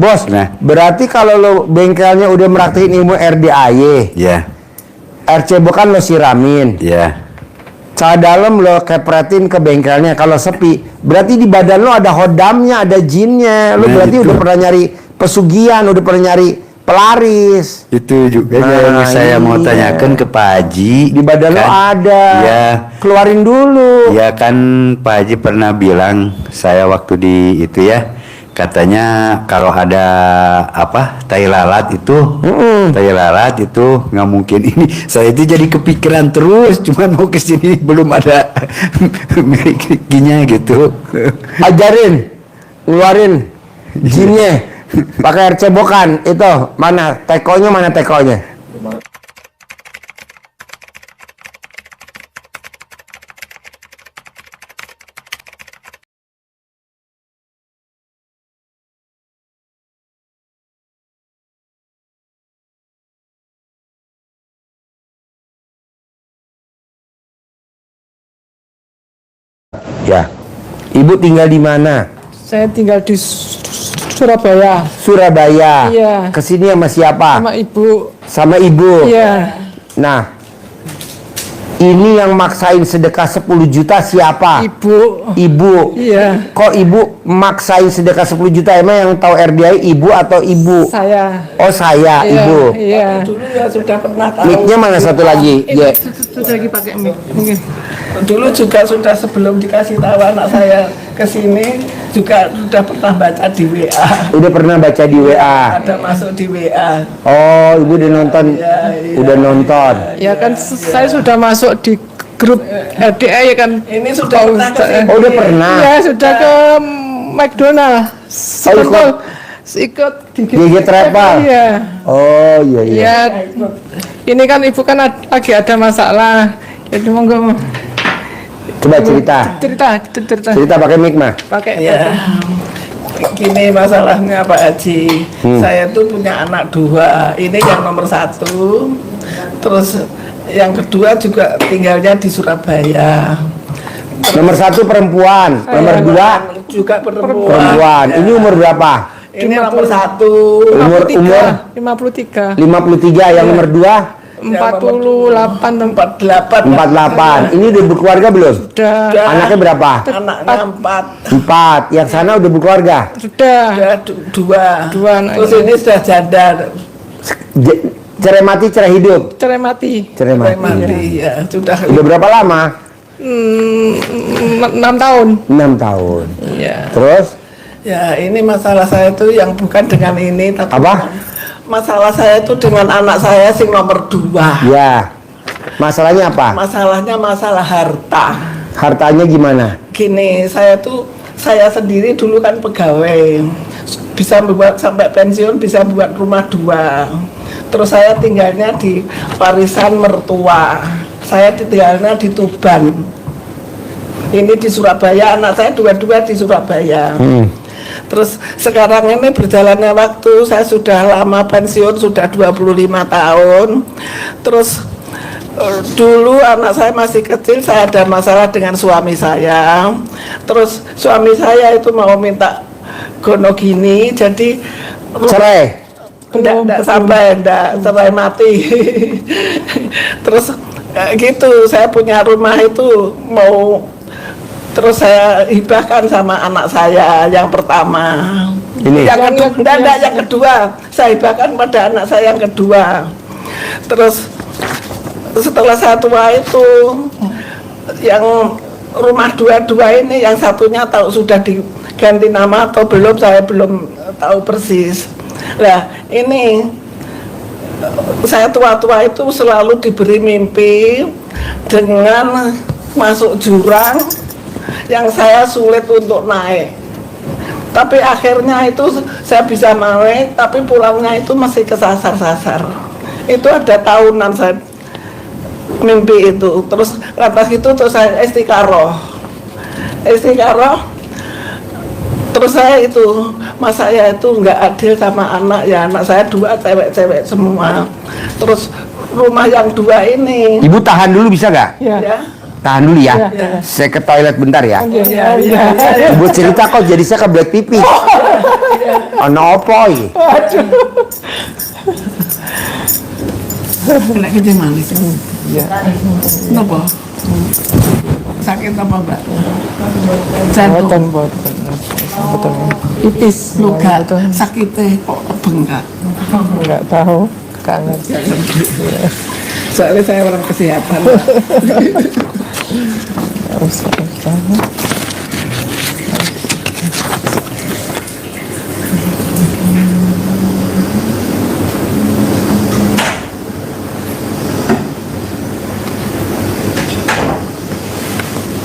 Bos, Nah. berarti kalau lo bengkelnya udah meraktiin ilmu RDAY, Ya, air cebokan lo siramin, ya. cara dalam lo kepretin ke bengkelnya. Kalau sepi, berarti di badan lo ada hodamnya, ada jinnya. Lo Nah, berarti itu. udah pernah nyari pesugihan, udah pernah nyari pelaris. Itu juga Nah, yang saya mau iya. tanyakan ke Pak Haji. Di badan lo ada. Ya, Keluarin dulu. ya kan Pak Haji pernah bilang saya waktu di itu ya, katanya kalau ada apa tai lalat itu, tai lalat itu nggak mungkin ini. Saya itu jadi kepikiran terus, cuman mau kesini belum ada milikinya gitu. Ajarin, ngeluarin jinnya. Pakai air cebokan itu mana tekonya, mana tekonya? Ya, ibu tinggal di mana? Saya tinggal di Surabaya Surabaya. Iya. Kesini sama siapa? sama ibu. Sama ibu. Iya, Nah, ini yang maksain sedekah 10 juta siapa? ibu. Ibu. Iya, Kok ibu maksain sedekah 10 juta? Emang yang tahu RDI ibu atau ibu? saya. Oh saya, Iya, ibu. Iya. Dulu ya sudah pernah tahu. Mic-nya mana satu lagi? Ini Ya. sudah lagi pakai mic. Mungkin. Dulu juga sudah sebelum dikasih tahu anak saya ke sini juga sudah pernah baca di WA. Udah pernah baca di WA. Ada masuk di WA. Oh, ibu udah nonton. Iya. Udah nonton. Ya kan saya sudah masuk di grup RDA ya kan. Ini sudah pernah ke sini. Oh, udah pernah. Ya sudah ke McDonald. ikut. Ikut Gigit Travel. Iya. Oh, iya iya. Ya, ini kan ibu kan lagi ada masalah. Jadi monggo Coba cerita. cerita Cerita pakai mic mah. pakai Ya. Gini masalahnya Pak Haji. Saya tuh punya anak 2. Ini yang nomor 1. Terus yang kedua juga tinggalnya di Surabaya. Nomor 1 perempuan, nomor 2 Juga perempuan. perempuan. Ya. Ini umur berapa? Ini nomor 1. Umur 53 53. Yang nomor 2 48 48. 48. Ini udah berkeluarga belum? sudah Anaknya berapa? Anaknya 4. 4. Yang sana udah berkeluarga. sudah Ada 2. Dua anaknya. Terus ini sudah janda. Cerai mati, cerai hidup. cerai mati Cerai mati. Mati ya. Sudah. Udah berapa lama? 6 tahun 6 tahun. iya Terus Ya ini masalah saya tuh yang bukan dengan ini tapi apa? masalah saya itu dengan anak saya sing nomor 2. Ya. Masalahnya apa? Masalahnya masalah harta. Hartanya gimana? Gini, saya sendiri dulu kan pegawai, bisa membuat sampai pensiun, bisa buat rumah 2. Terus saya tinggalnya di warisan mertua. Saya tinggalnya di Tuban. Ini di Surabaya, anak saya dua-dua di Surabaya. Terus sekarang ini berjalannya waktu, saya sudah lama pensiun, sudah 25 tahun. Terus dulu anak saya masih kecil, saya ada masalah dengan suami saya. Terus suami saya itu mau minta gono gini, jadi Cerai. enggak sampai, enggak cerai mati. Terus gitu, saya punya rumah itu mau, terus saya hibahkan sama anak saya yang pertama. Ini. Yang kedua, saya hibahkan pada anak saya yang kedua. Terus setelah saya tua itu, yang rumah 2 ini, yang satunya tahu sudah diganti nama atau belum, saya belum tahu persis. Nah ini saya tua-tua itu selalu diberi mimpi dengan masuk jurang yang saya sulit untuk naik. Tapi akhirnya itu saya bisa naik, tapi pulangnya itu masih kesasar-sasar. Itu ada tahunan saya mimpi itu. Terus lantas itu terus saya istiqaroh. Terus saya itu, mas saya itu nggak adil sama anak ya, anak saya 2 cewek-cewek semua. Terus rumah yang 2 ini, Ibu tahan dulu bisa nggak? ya ya, Tahan dulu ya. Ya. Saya ke toilet bentar ya. ya, ya, Ibu cerita kok jadi saya kebelet pipis. Ono apa iki? Kena kerja manis. Napa? Sakit apa, Mbak? Jantung. Boten. Ipis. Luka sakitnya kok bengkak. Enggak tahu. Kangen. Soalnya saya orang kesehatan.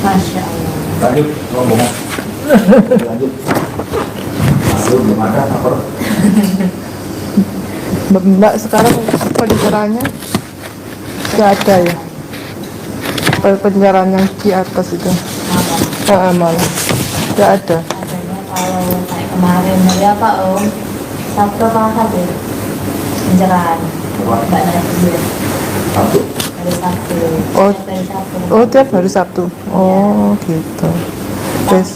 Masya Allah. Lanjut, ngomong. Lanjut. Belum ada apa? Mbak sekarang penjaraannya nggak ada ya? Penjaraan yang di atas itu malah nggak ada. Adanya kalau kayak kemarin ya Pak Om, Sabtu apa Sabtu? Penjarahan. Mbak Nadia. Satu. Hari Sabtu. Oh. Hari Sabtu. Oh tiap hari Sabtu. Oh gitu. Terus,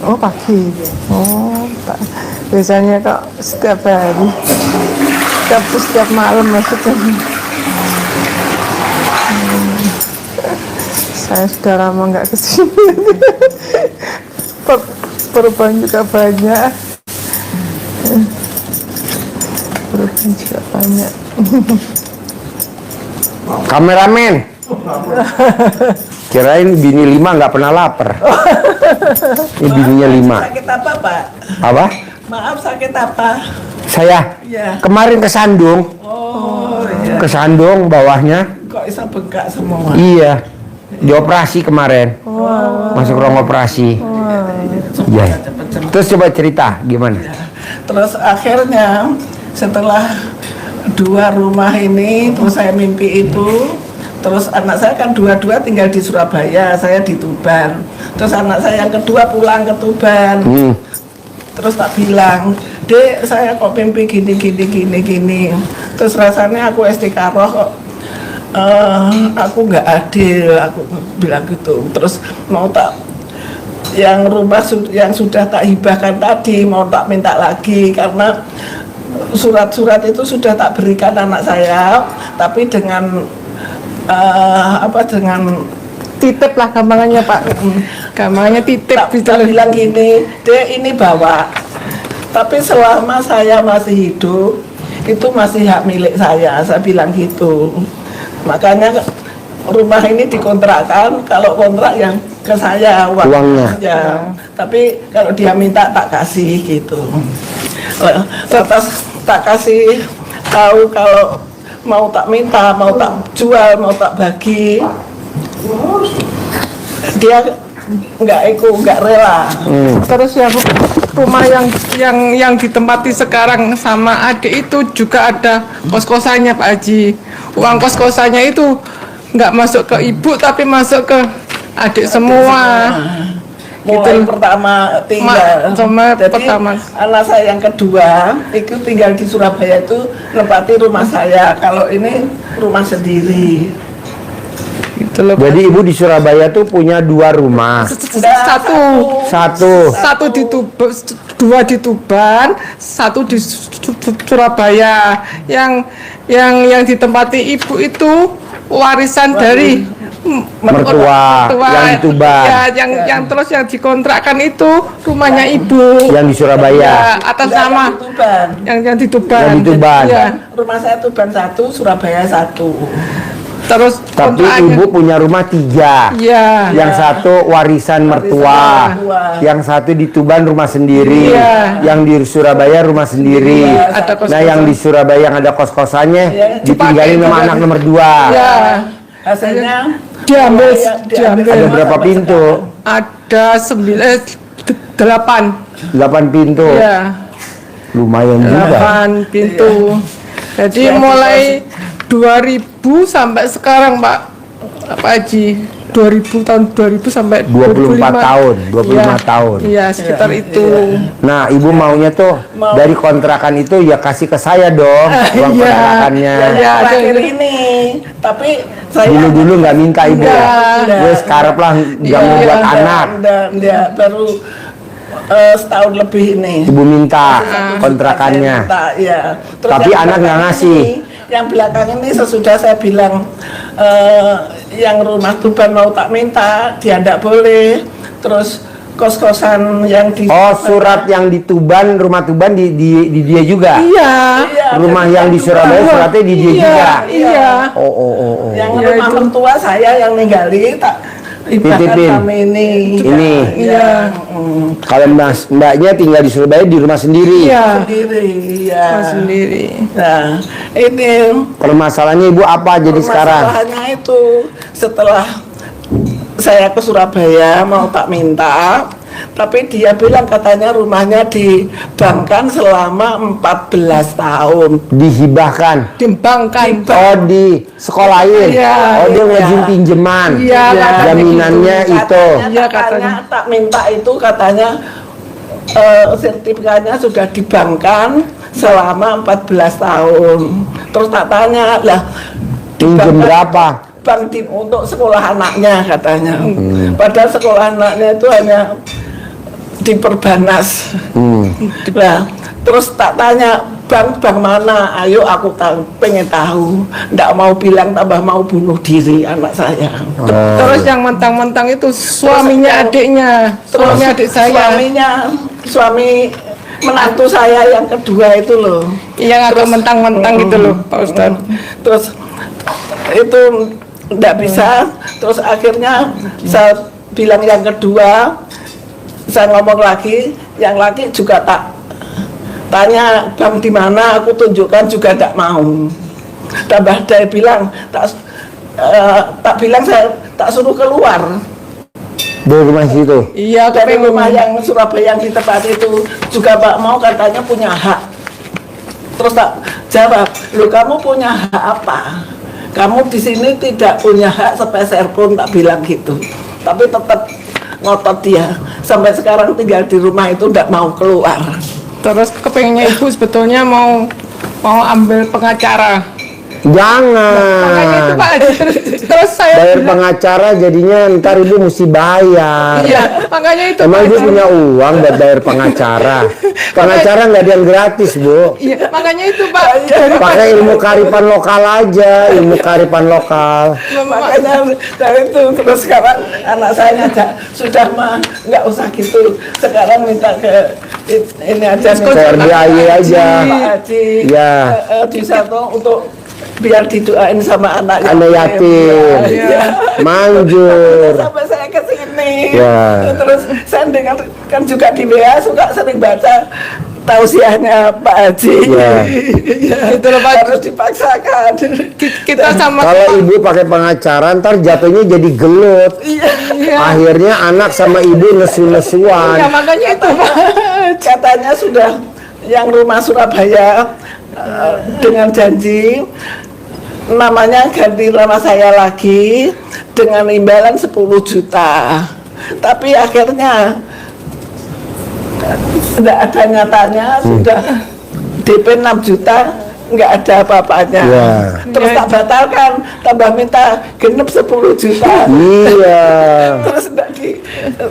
oh pagi. Oh biasanya kok setiap hari. Setiap malam maksudnya. Saya sudah lama nggak kesini. Perubahan juga banyak. Perubahan juga banyak. Kameramen. Kirain bini 5 nggak pernah lapar. Ini bininya 5. Sakit apa, Pak? Apa? Maaf, sakit apa? Saya Iya. kemarin kesandung, Oh, iya. kesandung bawahnya. Kok bisa bengkak semua? Iya, dioperasi kemarin. Masuk ruang operasi. Iya. Terus coba cerita gimana? Terus akhirnya setelah 2 rumah ini, terus saya mimpi itu. Terus anak saya kan dua-dua tinggal di Surabaya, saya di Tuban. Terus anak saya yang kedua pulang ke Tuban. Terus tak bilang, Dek, saya kok mimpi gini. Terus rasanya aku istiqaroh kok, aku nggak adil, aku bilang gitu. Terus mau tak, yang rumah yang sudah tak hibahkan tadi, mau tak minta lagi, karena surat-surat itu sudah tak berikan anak saya, tapi dengan dengan Titip lah gampangannya Pak. Gampangannya titip tak gitu bisa loh. bilang gini, Dek ini bawa. Tapi selama saya masih hidup, itu masih hak milik saya bilang gitu. Makanya rumah ini dikontrakkan, kalau kontrak yang ke saya Uangnya. ya. Tapi kalau dia minta tak kasih gitu. Terus tak kasih tahu kalau mau tak minta, mau tak jual, mau tak bagi. Dia nggak rela. Terus ya Bu, rumah yang ditempati sekarang sama adik itu juga ada kos-kosannya Pak Haji. Uang kos-kosannya itu nggak masuk ke ibu tapi masuk ke adik semua. Mulai Gitu. pertama tinggal. Jadi pertama. anak saya yang kedua itu tinggal di Surabaya itu nempati rumah saya. Kalau ini rumah sendiri. Gitu loh, Pak. Jadi ibu di Surabaya tuh punya 2 rumah. Satu. Di Tuban, 2 di Tuban, 1 di Surabaya. Yang ditempati ibu itu warisan dari Mertua yang di Tuban. Ya, yang terus yang dikontrakkan itu rumahnya ibu. Yang di Surabaya. Ya, atas Enggak, nama yang di Tuban. yang di Tuban. Yang di Tuban. Ya. Rumah saya Tuban 1, Surabaya 1. Terus Tapi kontrakannya- ibu punya rumah 3. Iya. Yang satu warisan mertua, mertua. yang satu di Tuban rumah sendiri, Iya. yang di Surabaya rumah sendiri. Iya, ada kos-kosan. Nah yang di Surabaya yang ada kos-kosannya Iya, ditinggalin dipakai sama juga. anak nomor 2. Ya. Hasilnya Diambil. Ada semua berapa sampai pintu? Ada 8. 8 pintu. Ya. Lumayan juga. 8 pintu. Jadi mulai 2000 sampai sekarang Pak Haji. 2000 sampai 24 tahun, 25 Iya. tahun. Iya, sekitar itu. Nah, ibu maunya tuh Mau. dari kontrakan itu ya kasih ke saya dong uang Iya. kontrakannya. Iya. terakhir ini. Tapi saya Dulu nggak minta ibu. Enggak. Wes karep lah nggak mau Iya. buat anak. Enggak, baru setahun lebih ini. Ibu minta Saya kontrakannya. minta, ya. Terus Tapi yang anak nggak belakang ngasih. yang belakang ini sesudah saya bilang yang rumah Tuban mau tak minta, dia tidak boleh. Terus kos-kosan yang di Oh, surat yang di Tuban, rumah Tuban di dia juga. Iya. Iya, Rumah jadi yang di Surabaya suratnya di dia Iya, juga. iya. Oh. yang Iya, rumah itu. mertua saya yang ninggali tak ibaratkan Titipin. kami ini. Ini. Iya. Kalau mbaknya tinggal di Surabaya di rumah sendiri. Iya. Sendiri, ya. Sendiri. Nah, ini Permasalahannya ibu apa jadi sekarang? masalahnya itu setelah saya ke Surabaya mau tak minta, tapi dia bilang katanya rumahnya dibangkan selama 14 tahun. Dihibahkan. Dibangkan. Oh, di sekolahin. Iya, Oh, dia iya. ngajin pinjaman. Iya, katanya Jaminannya gitu. itu. Iya, Katanya katanya. tak minta itu katanya sertifikatnya sudah dibangkan selama 14 tahun. Terus tak tanya lah Pinjem dibangkan- berapa? Bank untuk sekolah anaknya katanya. Padahal sekolah anaknya itu hanya di Perbanas. Nah, terus tak tanya bank mana? Ayo aku pengen tahu. Nggak mau bilang tambah mau bunuh diri anak saya. Terus yang mentang-mentang itu suaminya yang- adiknya, suami adik saya. Suami menantu saya yang kedua itu loh. Yang agak mentang-mentang gitu loh, Pak Ustadz. Terus itu nggak bisa. Terus akhirnya saya bilang yang kedua, saya ngomong lagi, yang laki juga tak tanya bank di mana, aku tunjukkan juga tidak mau. Tambah dia bilang tak bilang saya tak suruh keluar Dari rumah situ. Iya, dari kepengen. rumah yang Surabaya yang di tempat itu juga Pak mau katanya punya hak. Terus tak jawab, lu kamu punya hak apa? Kamu di sini tidak punya hak sepeser pun, tak bilang gitu. Tapi tetap ngotot dia. Sampai sekarang tinggal di rumah itu tidak mau keluar. Terus kepengennya ibu sebetulnya mau ambil pengacara. Makanya itu Jangan. Pak Haji. Terus saya Bayar bilang, pengacara jadinya ntar ibu mesti bayar. iya, makanya itu Emang Pak ibu Haji. punya uang buat bayar pengacara? Pengacara nggak ada yang gratis, Bu. Iya, makanya itu Pak. Pakai ilmu kearifan lokal aja, ilmu kearifan lokal. Makanya dari itu terus sekarang anak saya ngajak sudah mah nggak usah gitu. Sekarang minta ke ini aja nih, Ke RDAY aja. Pak Haji. Ya. Di satu untuk biar didoain sama anak Anak yatim. Iya. Manjur. Sampai saya ke sini. Ya. Terus saya dengar kan juga di WA suka sering baca tausiahnya Pak Haji. Ya. Ya, Itu loh, Pak. harus dipaksakan. Kita sama Kalau ibu pakai pengacara ntar jatuhnya jadi gelut. Iya. Akhirnya anak sama ibu Ya nesu-nesuan. makanya itu Pak. Katanya sudah yang rumah Surabaya dengan janji namanya ganti nama saya lagi dengan imbalan 10 juta. Tapi akhirnya tidak ada nyatanya, sudah DP 6 juta nggak ada apa-apanya. Ya. Terus tak batalkan, tambah minta genep 10 juta. Iya.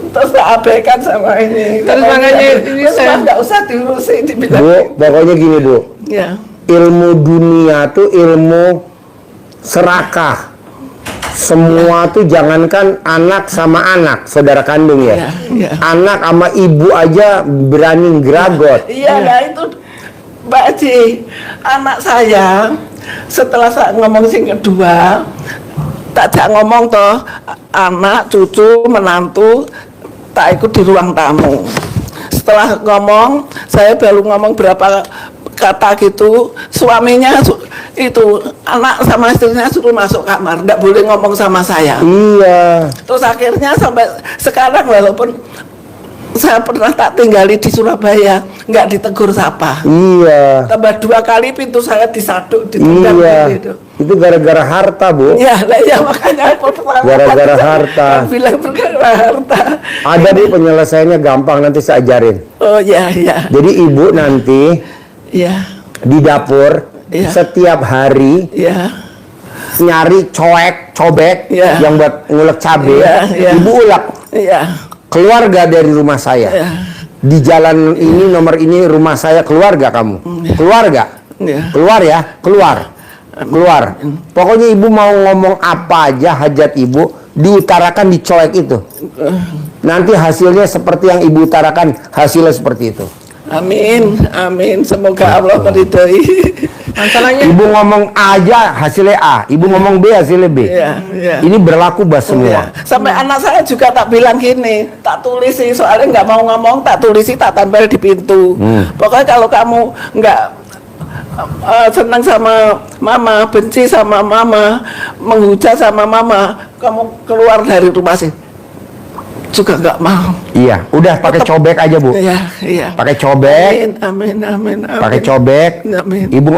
Terus tak abaikan sama ini. Terus makanya ini Terus saya- nggak usah diurusin dibilang. Bu, pokoknya gini, Bu. Ya. Ilmu dunia tuh ilmu serakah. Semua tuh jangankan anak sama anak, saudara kandung ya. Iya, iya. Anak sama ibu aja berani geragot. Iya, ya itu Mbak Haji, anak saya setelah saya ngomong sing kedua, tak jak ngomong toh, anak, cucu, menantu, tak ikut di ruang tamu. Setelah ngomong, saya baru ngomong berapa kata gitu, suaminya itu anak sama istrinya suruh masuk kamar, nggak boleh ngomong sama saya. Iya. Terus akhirnya sampai sekarang walaupun saya pernah tak tinggali di Surabaya, nggak ditegur sapa. Iya. Tambah 2 kali pintu saya disaduk, ditendang Iya. gitu. Itu gara-gara harta, Bu. Ya, lah ya makanya pertama Gara-gara kali saya harta. bilang gara-gara harta. Ada, Bu, penyelesaiannya gampang, nanti saya ajarin. Oh ya, ya, Jadi ibu nanti ya, di dapur Iya. setiap hari ya, nyari cobek Iya. yang buat ngulek cabai. Iya, iya. Ibu ulek ya, keluarga dari rumah saya. ya. di jalan ini, nomor ini, rumah saya, keluar gak kamu? Keluar gak? Iya. Keluar ya, keluar. Pokoknya ibu mau ngomong apa aja hajat ibu, diutarakan, dicoek itu. Nanti hasilnya seperti yang ibu utarakan, hasilnya seperti itu. Amin, amin. Semoga Allah meridhai. Masalahnya Ibu ngomong A aja, hasilnya A. Ibu ngomong B, hasilnya B. Iya, iya. Ini berlaku buat Iya. semua. Sampai anak saya juga tak bilang gini, tak tulis sih, soalnya nggak mau ngomong, tak tulis sih, tak tempel di pintu. Pokoknya kalau kamu nggak senang sama mama, benci sama mama, menghujat sama mama, kamu keluar dari rumah sih. Juga nggak mau. Iya, udah pakai cobek aja, Bu. Iya, iya. Pakai cobek, Amin, amin, amin. pakai cobek. Amin. Ibu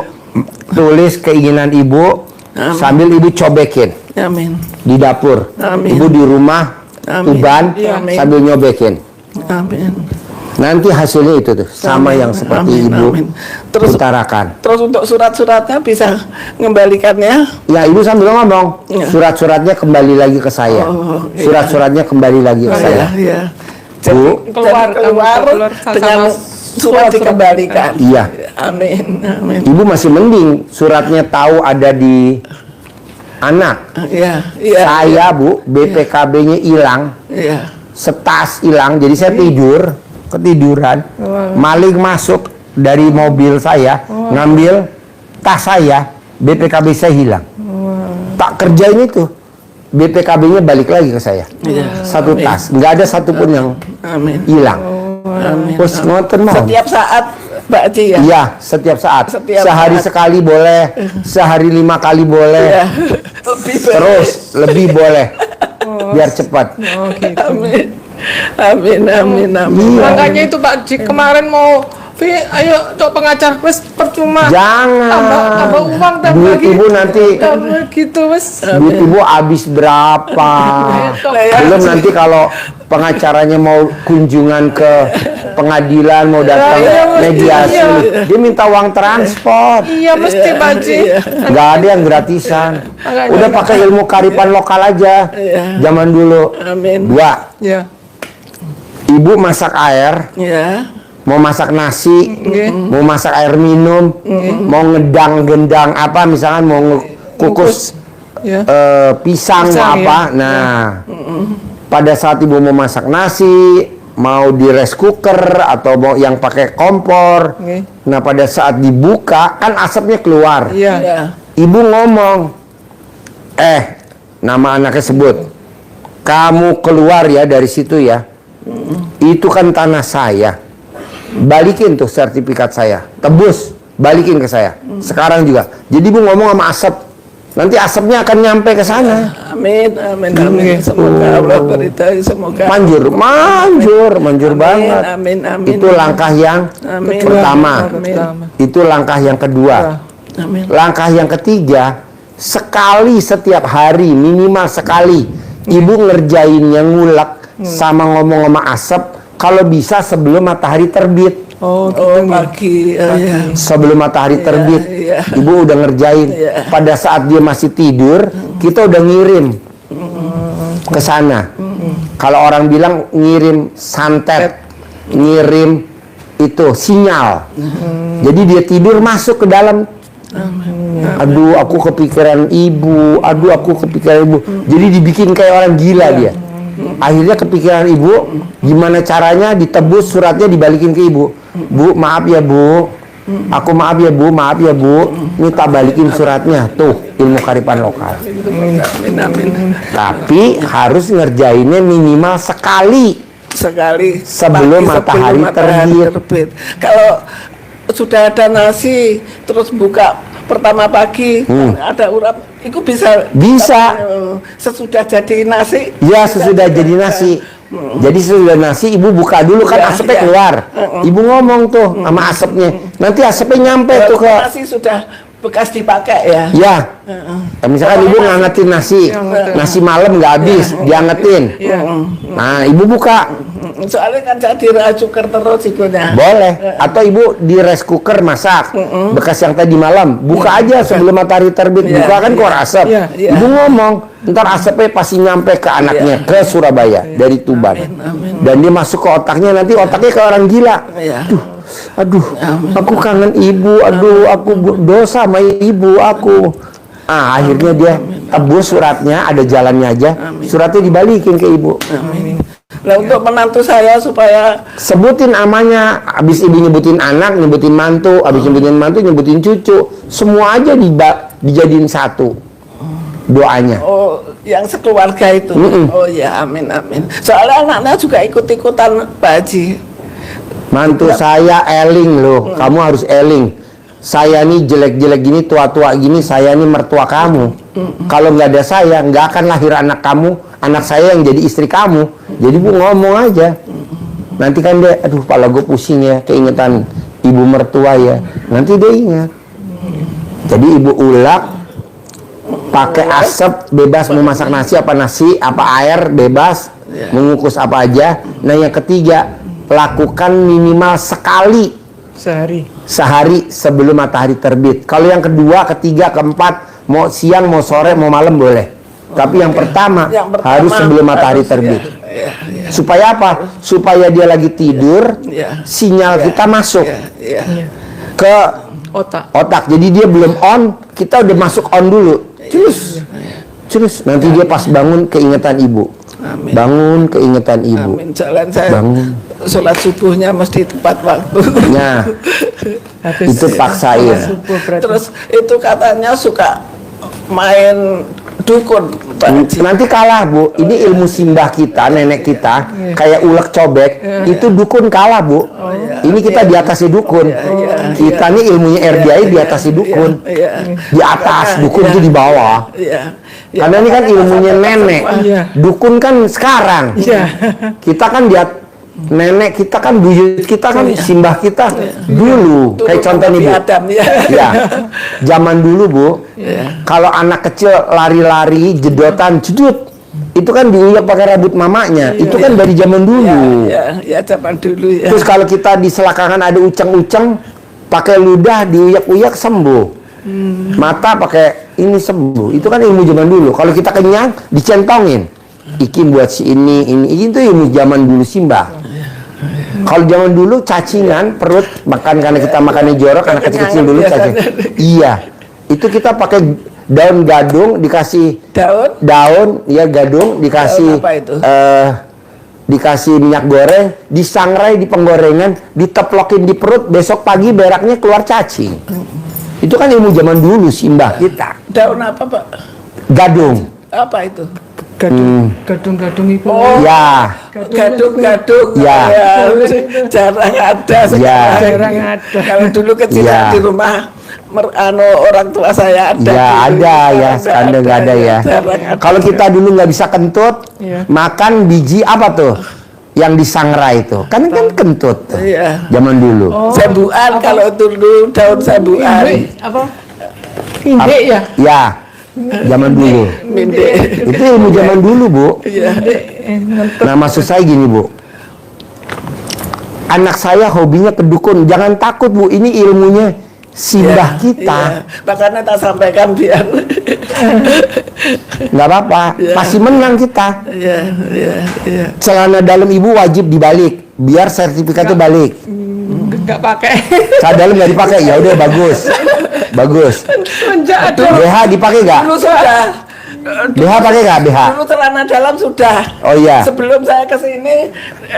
tulis keinginan ibu Amin. sambil ibu cobekin Amin. di dapur. Amin. Ibu di rumah Amin. tuban Amin. sambil nyobekin. Amin. Nanti hasilnya itu tuh sama Amin. yang seperti Amin. ibu Amin. Terus utarakan. Terus untuk surat-suratnya bisa mengembalikannya. Ya, ibu sambil ngomong, Ya. surat-suratnya kembali lagi ke saya. Oh, iya. Surat-suratnya kembali lagi ke saya. Iya. Bu, keluar, Jadi keluar keluar dengan surat dikembalikan. Iya. Amin. Amin. Ibu masih mending suratnya tahu ada di anak. Iya. Iya. Saya, Bu, BPKB-nya hilang, Iya. setas hilang, jadi saya tidur, ketiduran. Maling masuk dari mobil saya, ngambil tas saya, BPKB saya hilang. Tak kerjain itu. BPKB-nya balik lagi ke saya. Iya. Satu Amin. tas, nggak ada satupun yang Amin. hilang. Amin. Terus ngoten mau. Setiap saat Mbak Ci ya. Iya, setiap saat. Setiap Sehari saat. sekali boleh, sehari 5 kali boleh, Iya. Lebih baik. terus lebih boleh, biar cepat. oh gitu. Amin. Amin. Amin. Amin. Iya. Makanya itu Pak Ji kemarin mau ayo cok pengacar wes percuma. Jangan. Tambah uang tambah Duit lagi. ibu nanti, Tambah gitu wes. duit ibu habis berapa? Belum nanti kalau pengacaranya mau kunjungan ke pengadilan, mau datang Iya, mediasi, iya. dia minta uang transport. Iya mesti Pak Ji. Nggak ada yang gratisan. Makanya. Udah pakai ilmu karipan lokal aja. Iya. Zaman dulu. Amin. 2. Ya. Ibu masak air, Ya. mau masak nasi, mau masak air minum, mau gendang apa, misalkan mau kukus Ya. pisang, mau Pisang, apa. ya. Nah, pada saat ibu mau masak nasi, mau di rice cooker atau mau yang pakai kompor. Oke. Nah, pada saat dibuka kan asapnya keluar. Iya. Ya. Ibu ngomong, nama anaknya sebut, kamu keluar ya dari situ ya. Itu kan tanah saya. Balikin tuh sertifikat saya, tebus, balikin ke saya. Sekarang juga. Jadi ibu ngomong sama asap. Nanti asapnya akan nyampe ke sana. Amin. Amin. Amin. Semoga Allah beridhai. Semoga. Manjur banget. Amin. Amin. Itu langkah yang Amin. pertama. Amin. Itu langkah yang kedua. Amin. Langkah yang ketiga, sekali setiap hari, minimal sekali, ibu ngerjain yang ngulek sama ngomong sama asap, kalau bisa sebelum matahari terbit. Oh, Oh, pagi. Ya. Sebelum matahari terbit, iya. ibu udah ngerjain. Iya. Pada saat dia masih tidur, kita udah ngirim ke sana. Kalau orang bilang ngirim santet, ngirim itu sinyal. Jadi dia tidur masuk ke dalam. Aduh, aku kepikiran ibu. Aduh, aku kepikiran ibu. Jadi dibikin kayak orang gila dia. Akhirnya kepikiran ibu, gimana caranya ditebus suratnya dibalikin ke ibu. Bu, maaf ya Bu. Aku maaf ya Bu, maaf ya Bu. Minta balikin suratnya. Tuh, ilmu karipan lokal. Amin. Amin. Tapi harus ngerjainnya minimal sekali. Sekali Sebelum pagi, matahari terbit. Kalau sudah ada nasi terus buka pertama pagi ada urap, itu bisa. Bisa. Sesudah jadi nasi. Ya, sesudah jadi nasi. Jadi sesudah nasi, ibu buka dulu kan Ya, asapnya ya. keluar. Ibu ngomong tuh sama asapnya. Nanti asapnya nyampe tuh ke. Nasi sudah bekas dipakai ya. Ya. Misalkan ibu ngangetin nasi malam nggak habis, diangetin. Nah, ibu buka. Soalnya kan saya di rice cooker terus ikunya. Boleh. Atau ibu di rice cooker masak. Bekas yang tadi malam, buka aja sebelum matahari terbit. Iya, Buka kan keluar asap. Iya, iya. Ibu ngomong, ntar asapnya pasti nyampe ke anaknya, ke Surabaya dari Tuban. Dan dia masuk ke otaknya, nanti otaknya kayak orang gila. Iya. Aduh, aku kangen ibu, aduh, aku dosa sama ibu aku. Akhirnya dia tebus suratnya, ada jalannya aja. Suratnya dibalikin ke ibu. Nah, untuk menantu saya supaya Sebutin namanya, abis ibu nyebutin anak, nyebutin mantu, abis nyebutin mantu, nyebutin cucu. Semua aja dijadiin satu doanya. yang sekeluarga itu. Oh ya, amin amin. Soalnya anaknya juga ikut-ikutan Pak Haji. Mantu saya eling loh, kamu harus eling. Saya nih jelek-jelek gini, tua-tua gini, saya nih mertua kamu. Kalau nggak ada saya, nggak akan lahir anak kamu, anak saya yang jadi istri kamu. Jadi bu ngomong aja. Nanti kan dia, aduh kepala gue pusing ya, keingetan ibu mertua ya. Nanti dia ingat. Jadi ibu ulak, pakai asap, bebas mau masak nasi apa air, bebas, mengukus apa aja. Nah yang ketiga, lakukan minimal sekali sehari sebelum matahari terbit. Kalau yang kedua, ketiga, keempat, mau siang, mau sore, mau malam boleh. Tapi yang pertama harus sebelum matahari terbit. Supaya apa? Supaya dia lagi tidur, sinyal kita masuk ke otak. Jadi dia belum on, kita udah masuk on dulu. Terus nanti dia pas bangun keingetan ibu. Amin. Bangun keingetan ibu. Amin. Jalan saya sholat subuhnya mesti tepat waktu. Nah, itu paksain. Terus itu katanya suka main dukun, Pak Haji. Nanti kalah bu. Ini ilmu simbah kita, nenek kita, kayak ulek cobek. Itu dukun kalah bu. Ini kita di atasnya dukun. Kita nih ilmunya RDI di atasnya dukun. Di atas, dukun itu di bawah. Karena ini kan ilmunya nenek. Dukun kan sekarang. Kita kan nenek kita kan buyut kita kan simbah kita dulu. Kayak contoh nih bu. Ya, zaman dulu bu. Kalau anak kecil lari-lari, jedotan, jedut. Itu kan diuyak pakai rambut mamanya. Itu kan dari zaman dulu. Ya zaman dulu ya. Terus kalau kita di selakangan ada uceng-uceng, pakai ludah diuyak-uyak sembuh. Mata pakai ini sembuh. Itu kan ilmu zaman dulu. Kalau kita kenyang, dicentongin. Iki buat si ini itu ilmu zaman dulu simbah. Kalau zaman dulu cacingan perut makan karena kita makannya jorok, anak kecil-kecil dulu cacing. Iya. Itu kita pakai daun gadung dikasih daun ya gadung dikasih dikasih minyak goreng, disangrai di penggorengan, diteplokin di perut, besok pagi beraknya keluar cacing. Itu kan ilmu zaman dulu simbah kita. Daun apa Pak? Gadung. Apa itu? Gadung-gadung itu. Ya. Gadung-gadung. Ya. Jarang ada. Ya. Jarang ada. Kalau dulu kecil di rumah orang tua saya ada. Ya ada ya, sekarang nggak ada ya. Kalau kita dulu nggak bisa kentut, makan biji apa tuh? Yang disangrai itu, kan kentut. Zaman dulu. Sembuan kalau dulu daun sembuan. Apa? Inde ya? Ya. Zaman dulu. Itu ilmu zaman dulu bu. Nah maksud saya gini bu, anak saya hobinya kedukun, jangan takut bu, ini ilmunya simbah kita. Makanya tak sampaikan biar nggak apa-apa, pasti menang kita. Celana dalam ibu wajib dibalik, biar sertifikatnya balik. Nggak pakai. Celana dalam nggak dipakai, ya udah bagus. BH dipakai nggak? dulu sudah. BH pakai nggak BH? Dulu celana dalam sudah. Oh iya. Sebelum saya ke sini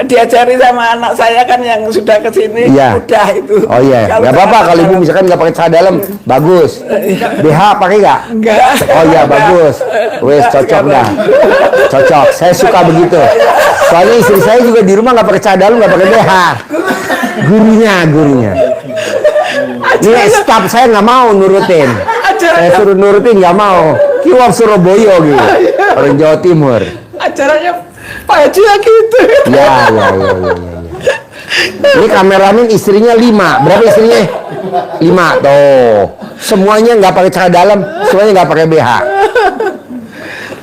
diajari sama anak saya kan yang sudah ke sini udah itu. Oh iya. Nggak apa-apa kalau ibu misalkan nggak pakai celana dalam, bagus. BH pakai nggak? Enggak. Oh iya bagus. Wes cocok dah. Cocok. Saya suka begitu. Soalnya istri saya juga di rumah nggak pakai celana dalam, nggak pakai BH. Gurunya. Ini staf saya nggak mau nurutin. Saya suruh nurutin nggak mau. Kiwang Surabaya gitu. Orang Jawa Timur. Acaranya Pak Haji ya gitu. Ya. Ini kameramen istrinya 5. Berapa istrinya? 5. Tuh. Semuanya nggak pakai celana dalam, semuanya nggak pakai BH.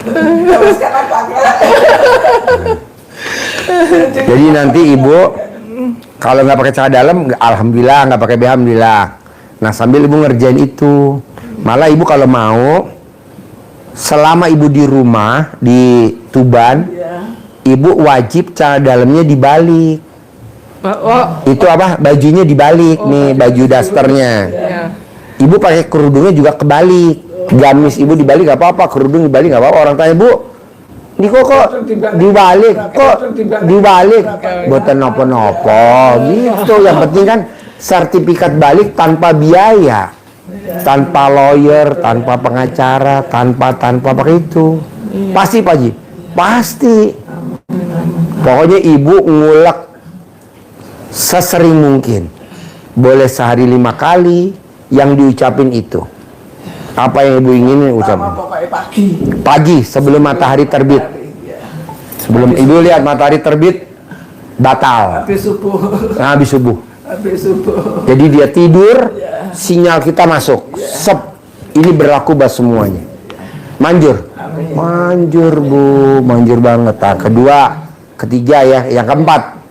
Kalau sekarang pakai. Jadi nanti ibu kalau nggak pakai celana dalam, alhamdulillah, nggak pakai BH, alhamdulillah. Nah sambil ibu ngerjain itu, malah ibu kalau mau, selama ibu di rumah di Tuban, ibu wajib celana dalamnya dibalik. Oh, Itu apa? Bajunya dibalik nih, baju dasternya. ya. Ibu pakai kerudungnya juga kebalik. Gamis ibu dibalik nggak apa-apa, kerudung dibalik nggak apa-apa. Orang tanya, Bu, ini kok dibalik, kok dibalik? Boten nopo-nopo gitu. Yang penting kan sertifikat balik tanpa biaya, tanpa lawyer, tanpa pengacara, tanpa pakai itu. Pasti Pak Haji, pasti. Pokoknya ibu ngulek sesering mungkin. Boleh sehari 5 kali yang diucapin itu. Apa yang ibu ingin ucapin? Sama pokoknya pagi. Pagi sebelum matahari terbit. Sebelum ibu lihat matahari terbit, batal. Habis subuh. Nah, habis subuh. Habis subuh. Jadi dia tidur, sinyal kita masuk. Sep. Ini berlaku buat semuanya. Manjur. Manjur Bu, manjur banget. Nah, kedua, ketiga ya, yang keempat.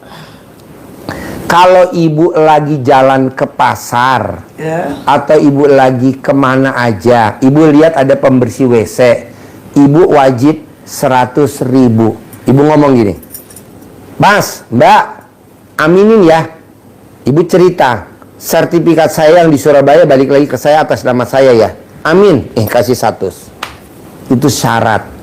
Kalau ibu lagi jalan ke pasar, Ya. atau ibu lagi kemana aja, ibu lihat ada pembersih WC, ibu wajib 100.000. Ibu ngomong gini, Mas, Mbak, aminin ya. Ibu cerita, sertifikat saya yang di Surabaya balik lagi ke saya atas nama saya ya. Amin, kasih 100. Itu syarat.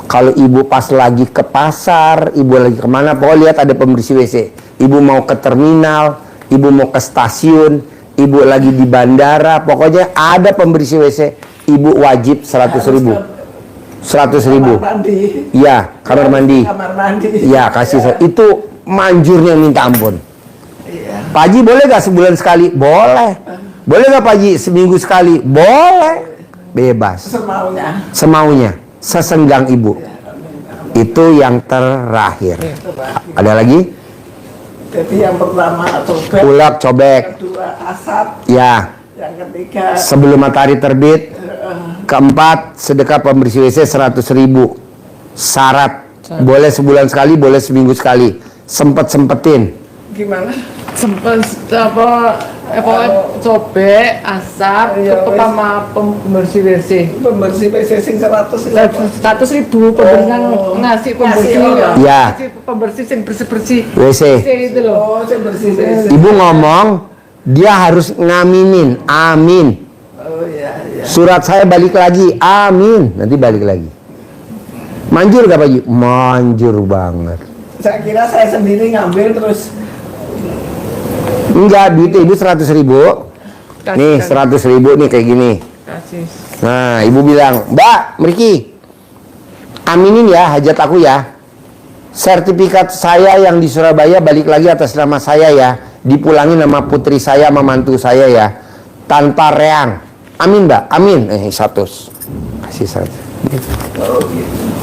Kalau ibu pas lagi ke pasar, ibu lagi kemana, pokoknya lihat ada pembersih WC. Ibu mau ke terminal, ibu mau ke stasiun, ibu lagi di bandara, pokoknya ada pembersih WC, ibu wajib 100.000. 100.000. Kamar mandi. Iya, kamar mandi. Kamar mandi. Iya, kasih. Itu manjurnya minta ampun. Iya. Pak Haji boleh gak sebulan sekali? Boleh. Boleh gak Pak Haji seminggu sekali? Boleh. Bebas. Semaunya. Semaunya. Sesenggang ibu. Itu yang terakhir. Ada lagi? Jadi yang pertama cobek. Ulek, cobek. Kedua asap. Ya. Yang ketiga. Sebelum matahari terbit. Keempat, sedekah pembersih WC 100.000. Syarat. Boleh sebulan sekali, boleh seminggu sekali. Sempet-sempetin. Gimana? Sempet cobek, asap, Iya, cukup sama pembersih WC. Pembersih WC sing 100. 100.000 pemberian ngasih pembersih, Ngasih, ya. ngasih pembersih yang bersih-bersih. WC. Itu loh. Oh, saya bersih WC. Ibu ngomong, dia harus ngaminin. Amin. Oh iya, iya. Surat saya balik lagi. Amin. Nanti balik lagi. Manjur gak Pak Haji? Manjur banget. Saya kira saya sendiri ngambil terus. Enggak, duit ibu 100.000. Nih 100.000 nih kayak gini. Kasih. Nah, ibu bilang, Mbak, Meriki, aminin ya hajat aku ya. Sertifikat saya yang di Surabaya balik lagi atas nama saya ya. Dipulangin nama putri saya, sama mantu saya ya. Tanpa reang. Amin Mbak, amin. 100. Kasih 100.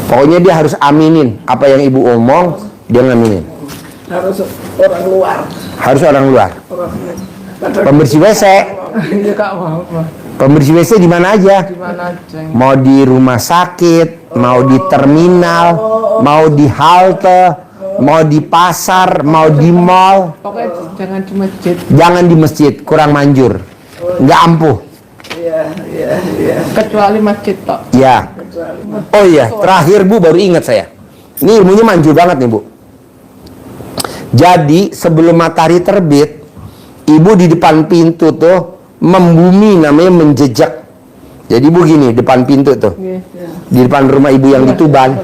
Pokoknya dia harus aminin. Apa yang ibu omong, dia ngaminin. Harus orang luar. Harus orang luar. Orang Pembersih WC. Iya Kak, apa? Pembersih WC di mana aja? Di mana aja? Mau di rumah sakit, mau di terminal, mau di halte, mau di pasar, mau di mall. Pokoknya jangan di masjid. Jangan di masjid, kurang manjur. Nggak ampuh. Iya, iya, iya. Kecuali masjid Pak. Ya. Oh iya, terakhir Bu baru ingat saya. Ini ilmunya manjur banget nih Bu. Jadi sebelum matahari terbit, ibu di depan pintu tuh membumi, namanya menjejak. Jadi ibu gini depan pintu tuh, di depan rumah ibu yang di Tuban,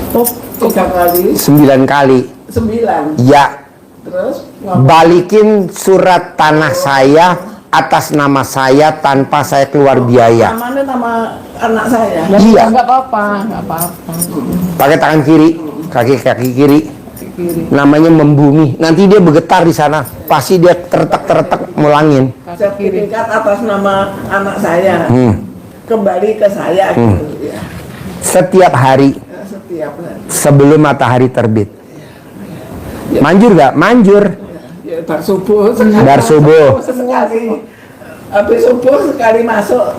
Oh, 3 kali. 9 kali. 9. Ya, Terus balikin surat tanah saya atas nama saya tanpa saya keluar biaya. namanya nama anak saya. Iya, Enggak apa-apa, enggak apa-apa. pakai tangan kiri, kaki kiri. Kiri. Namanya membumi. Nanti dia bergetar di sana. Pasti dia tertek mulangin. Sertifikat atas nama anak saya. Hmm. Kembali ke saya gitu ya. Setiap hari Setiap hari. sebelum matahari terbit. Manjur gak? Manjur. Ya, bar subuh. Bar subuh. Sekali. Habis subuh sekali masuk.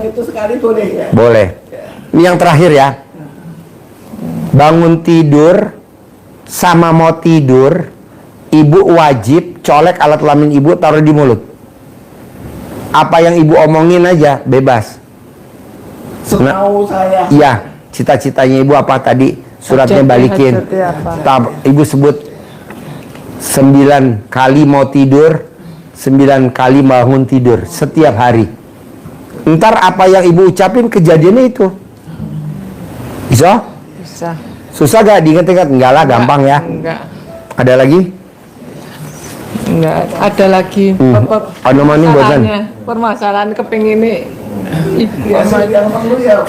Itu sekali boleh ya. Boleh. Ini yang terakhir ya. Bangun tidur sama mau tidur, ibu wajib colek alat kelamin ibu taruh di mulut. Apa yang ibu omongin aja bebas. Setahu saya. Iya, cita-citanya ibu apa tadi? Suratnya balikin. Ibu sebut 9 kali mau tidur, 9 kali bangun tidur setiap hari. Ntar apa yang ibu ucapin kejadiannya itu. Bisa? Bisa. Susah gak diinget-inget? Enggak lah, gampang ya. Enggak. Ada lagi? Enggak. Ada lagi. Anu mani bosan. Permasalahan kepingin ini. Ya, yang perlu ya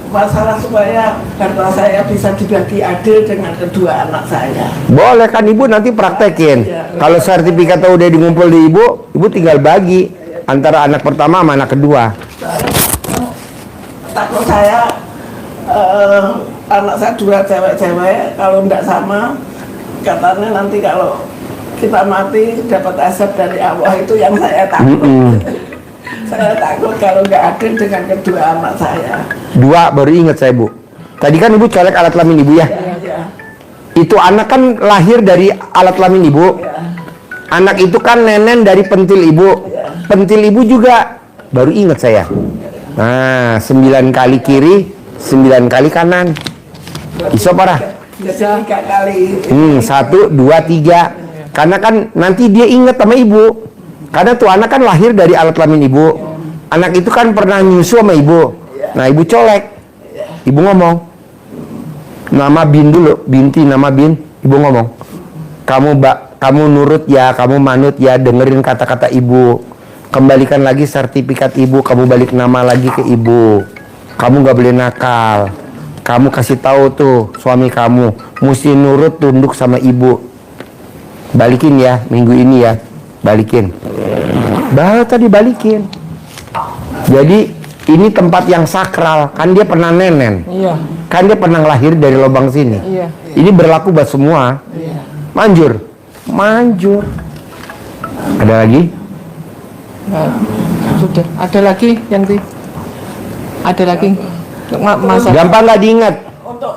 masalah supaya harta saya bisa dibagi adil dengan kedua anak saya. Boleh kan ibu nanti praktekin. Kalau sertifikat udah ngumpul di ibu tinggal bagi antara anak pertama sama anak kedua. Takut saya anak saya 2 cewek-cewek, kalau enggak sama katanya nanti kalau kita mati dapat azab dari Allah, itu yang saya takut. Saya takut kalau nggak adil dengan kedua anak saya. 2 baru ingat saya bu. Tadi kan ibu colek alat kelamin ibu ya. Ya. Itu anak kan lahir dari alat kelamin ibu. Anak itu kan nenen dari pentil ibu. Pentil ibu juga baru ingat saya. Nah 9 kali kiri, 9 kali kanan. Iso parah. Bisa 3 kali. 1, 2, 3. Karena kan nanti dia ingat sama ibu. Karena tuh anak kan lahir dari alat kelamin ibu. Anak itu kan pernah nyusu sama ibu. Nah ibu colek. Ibu ngomong. Nama Bin dulu, Binti nama Bin. Ibu ngomong. Kamu nurut ya, kamu manut ya, dengerin kata-kata ibu. Kembalikan lagi sertifikat ibu, kamu balik nama lagi ke ibu. Kamu gak boleh nakal. Kamu kasih tahu tuh suami kamu mesti nurut tunduk sama ibu. Balikin ya minggu ini ya, balikin. Baru tadi balikin. Jadi ini tempat yang sakral, kan dia pernah nenen. Iya. Kan dia pernah lahir dari lubang sini. Iya. Ini berlaku buat semua. Manjur. Manjur. Ada lagi? Nah, sudah. Ada lagi yang ada lagi. Masalah. Gampang nggak diingat? Untuk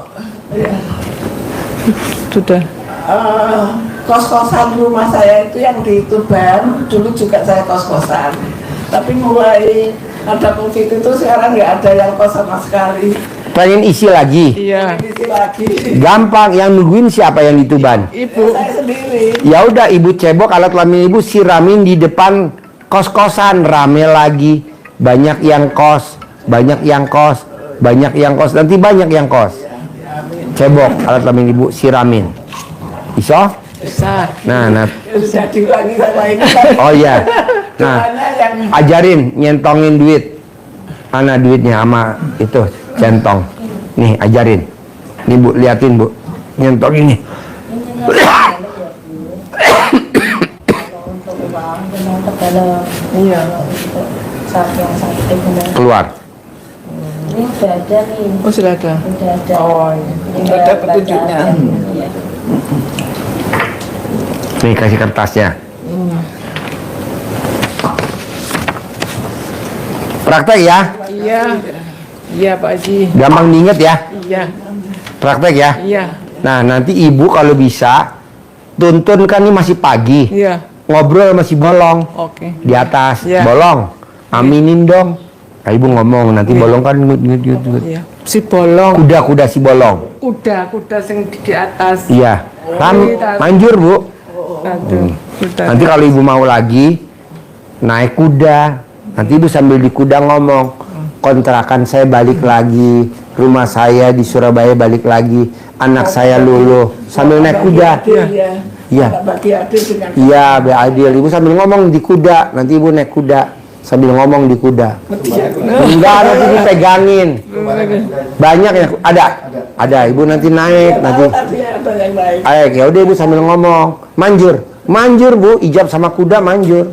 Sudah. kos-kosan rumah saya itu yang di Tuban, dulu juga saya kos-kosan. Tapi mulai ada COVID itu sekarang nggak ada yang kos sama sekali. Pengen isi lagi? Iya. Isi lagi. Gampang, yang nungguin siapa yang di Tuban? Ibu. Saya sendiri. Ya udah ibu cebok alat kelamin ibu siramin di depan kos-kosan, rame lagi. Banyak yang kos, banyak yang kos, banyak yang kos, nanti banyak yang kos. Cebok alat kelamin ibu siramin. Iso? Bisa. Nah. Sudah diulangi sama ini. Oh iya. Nah, Mana yang ajarin nyentongin duit. Mana duitnya sama itu centong. Nih ajarin. Nih bu, liatin bu. Nyentongin nih. Untuk uang untuk dalam Iya. untuk saat yang sakit benar. Keluar. Ini udah ada nih. Oh sudah ada. Udah ada. Oh, iya. Tinggal Ada baca petunjuknya. aja. Iya. Nih kasih kertasnya. Praktek ya. Iya. Iya Pak Haji. Gampang diinget ya. Iya. Praktek ya. Iya. Nah nanti ibu kalau bisa tuntun kan ini masih pagi. Iya. Ngobrol masih bolong Oke. di atas. Iya. Bolong. Aminin dong. Nah, ibu ngomong nanti bolong kan ngut. Iya. Si bolong. Kuda si bolong. Kuda sing di atas. Iya. Manjur bu. Aduh. Kuda. Nanti kalau ibu mau lagi naik kuda, nanti ibu sambil di kuda ngomong, kontrakan saya balik lagi, rumah saya di Surabaya balik lagi, anak saya luluh, sambil naik kuda. Iya. bagi adil dengan Iya, be adil. Ibu sambil ngomong di kuda, nanti ibu naik kuda sambil ngomong di kuda. Enggak, nanti dipegangin. Banyak ya, ada. Ibu nanti naik, nanti. tadi ada yang baik. Ayo, ya udah ibu sambil ngomong, manjur bu, ijab sama kuda manjur.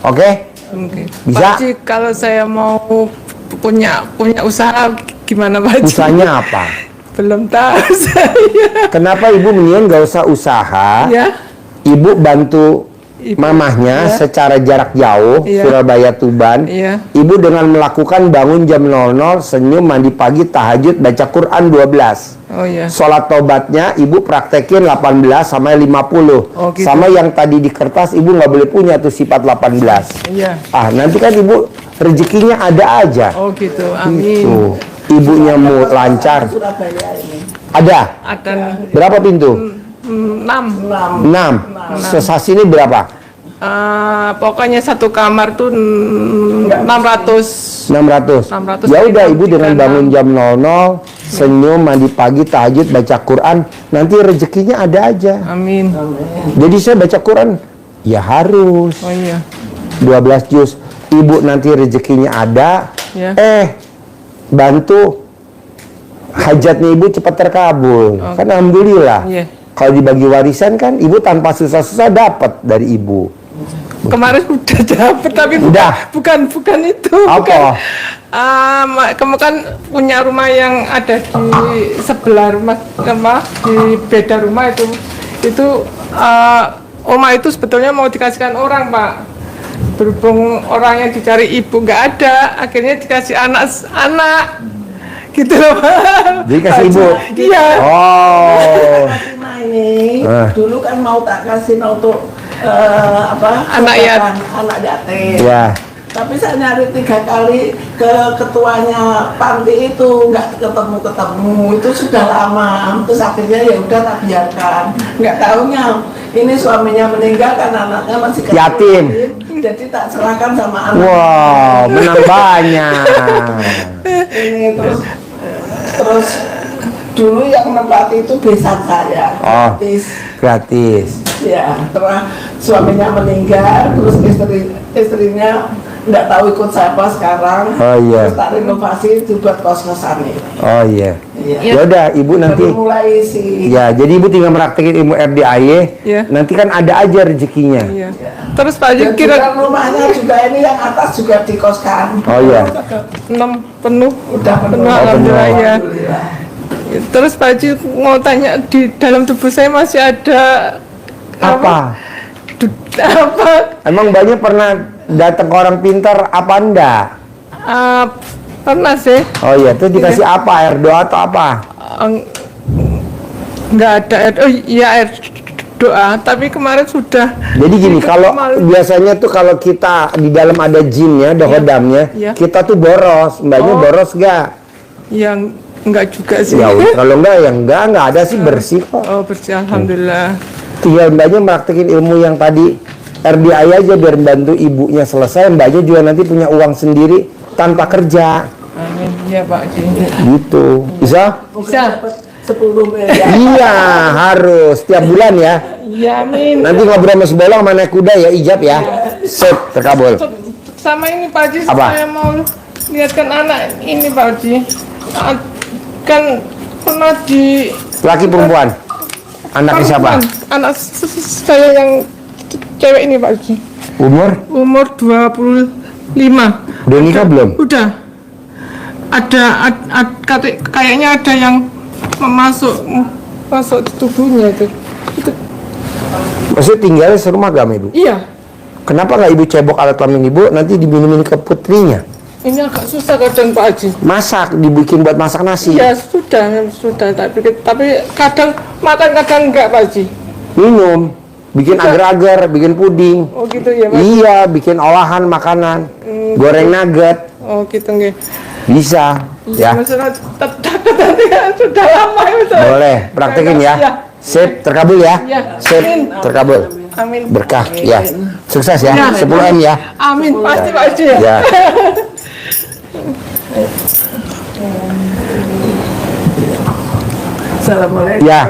Oke? Oke. Bisa? Pak Haji, kalau saya mau punya usaha gimana Pak Haji? Usahanya apa? Belum tahu saya. Kenapa ibu mendingan nggak usah usaha? Ya. Ibu bantu Ibu, mamahnya ya. secara jarak jauh, Iya. Surabaya Tuban. Iya. Ibu dengan melakukan bangun jam 00, senyum, mandi pagi, tahajud, baca Quran 12. Oh iya. Sholat tobatnya ibu praktekin 18 sampai 50. Oh, gitu. Sama yang tadi di kertas ibu nggak boleh punya tuh sifat 18. Iya. Nanti kan ibu rezekinya ada aja. Oh gitu. Amin. Tuh, ibunya mau lancar. Surabaya ini. Ada. Ada Berapa pintu? 6. 6. Sesasi ini berapa? Pokoknya satu kamar tuh 600. 600. Ya udah ibu dengan bangun jam 00, senyum, mandi pagi, tahajud, baca Quran, nanti rezekinya ada aja. Amin. Jadi saya baca Quran ya harus Oh iya. 12 juz. Ibu nanti rezekinya ada. Ya. Bantu hajatnya ibu cepat terkabul. Kan alhamdulillah. Iya. Kalau dibagi warisan kan ibu tanpa susah-susah dapat dari ibu. Kemarin udah dapet tapi Udah? bukan itu. Apa? Kamu kan punya rumah yang ada di sebelah rumah, di beda rumah itu oma itu sebetulnya mau dikasihkan orang, Pak. Berhubung orang yang dicari ibu nggak ada, akhirnya dikasih anak gitu loh, Pak. Jadi kasih ibu? Iya. Oh. Fatimah ini dulu kan mau tak kasih untuk Anak anak yatim. Ya. Tapi saya nyari 3 kali ke ketuanya panti itu nggak ketemu itu sudah lama. Terus akhirnya ya udah tak biarkan. Nggak tahunya ini suaminya meninggal kan anaknya masih kecil. Yatim. Jadi tak serahkan sama anak. Wow, menang banyak. Ini terus dulu yang menempati itu besan saya. Oh. Gratis. Ya, setelah suaminya meninggal, terus istrinya nggak tahu ikut siapa sekarang. Oh, iya. Terus tak renovasi dibuat kos-kosan ini. Oh iya. Iya. Ya udah ibu nanti. Baru mulai sih. Ya, jadi ibu tinggal meraktekin ilmu RDAY. Iya. Nanti kan ada aja rezekinya. Iya. Terus Pak Haji Dan kira juga rumahnya juga ini yang atas juga dikoskan. Oh iya. 6 penuh. Udah penuh. Alhamdulillah ya. Alhamdulillah. Terus Pak Haji mau tanya, di dalam tubuh saya masih ada Apa? apa? Emang banyak pernah datang ke orang pintar apa enggak? Pernah sih. Oh iya, terus dikasih apa? Air doa atau apa? Nggak ada air, oh iya air doa, tapi kemarin sudah. Jadi gini, Itu kalau kemarin. biasanya tuh kalau kita di dalam ada jinnya, ada hodamnya, Iya. kita tuh boros. Mbaknya Oh. boros gak? Yang enggak juga sih. Ya udah, kalau enggak ya enggak ada sih, bersih kok. Oh bersih, alhamdulillah. Tinggal mbaknya praktekin ilmu yang tadi RDI aja biar bantu ibunya selesai. Mbaknya juga nanti punya uang sendiri tanpa kerja. Amin, ya Pak Haji. Gitu. Bisa? Bisa. 10 miliar. Iya, harus tiap bulan ya. Ya amin. Nanti ngobrol sama sebolong sama naik kuda ya, ijab ya. Sip, terkabul. Sama ini Pak Haji, Apa? saya mau lihatkan anak ini Pak Haji. Kan pernah di Laki perempuan? Anaknya siapa? Anak saya yang cewek ini Pak Haji. Umur 25. Udah nikah belum? Udah. Kayaknya ada yang masuk di tubuhnya itu. Maksudnya tinggalnya serumah gak sama ibu? Iya. Kenapa nggak ibu cebok alat kelamin ibu, nanti diminumin ke putrinya? Ini agak susah kadang Pak Haji. Masak, dibikin buat masak nasi. Ya sudah tapi kadang makan kadang enggak Pak Haji. Minum, bikin agar-agar, bikin puding. Oh gitu ya Pak. Iya, bikin olahan makanan, goreng nugget, Oh gitu nggih. bisa, ya. Masalah nanti kan sudah lama itu. Boleh, praktekin ya. Iya. Sip, terkabul ya. Iya. Sip, Amin. terkabul. Amin. Berkah, ya. Sukses ya, Iya. 10M ya. Amin pasti Pak Haji. Ya. Assalamualaikum. Ya.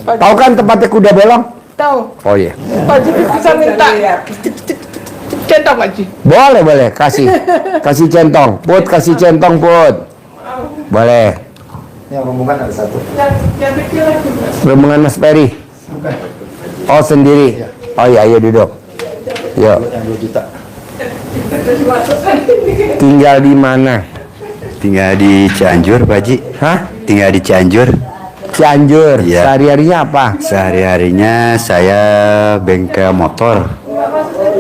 Tahu kan tempatnya kuda bolong? Tahu. Oh iya. Pak Haji bisa minta centang Pak Haji. Boleh, kasih. Kasih centong. Put, kasih centong, Put. Boleh. Yang rombongan ada satu. Yang kecil lagi Mas. Rombongan Mas Peri. Oh, sendiri. Oh iya, ayo duduk. Yuk. Yang 2 juta. Tinggal di mana? Tinggal di Cianjur, Pak Haji. Hah? Tinggal di Cianjur. Cianjur. Iya. Sehari-harinya apa? Sehari-harinya saya bengkel motor.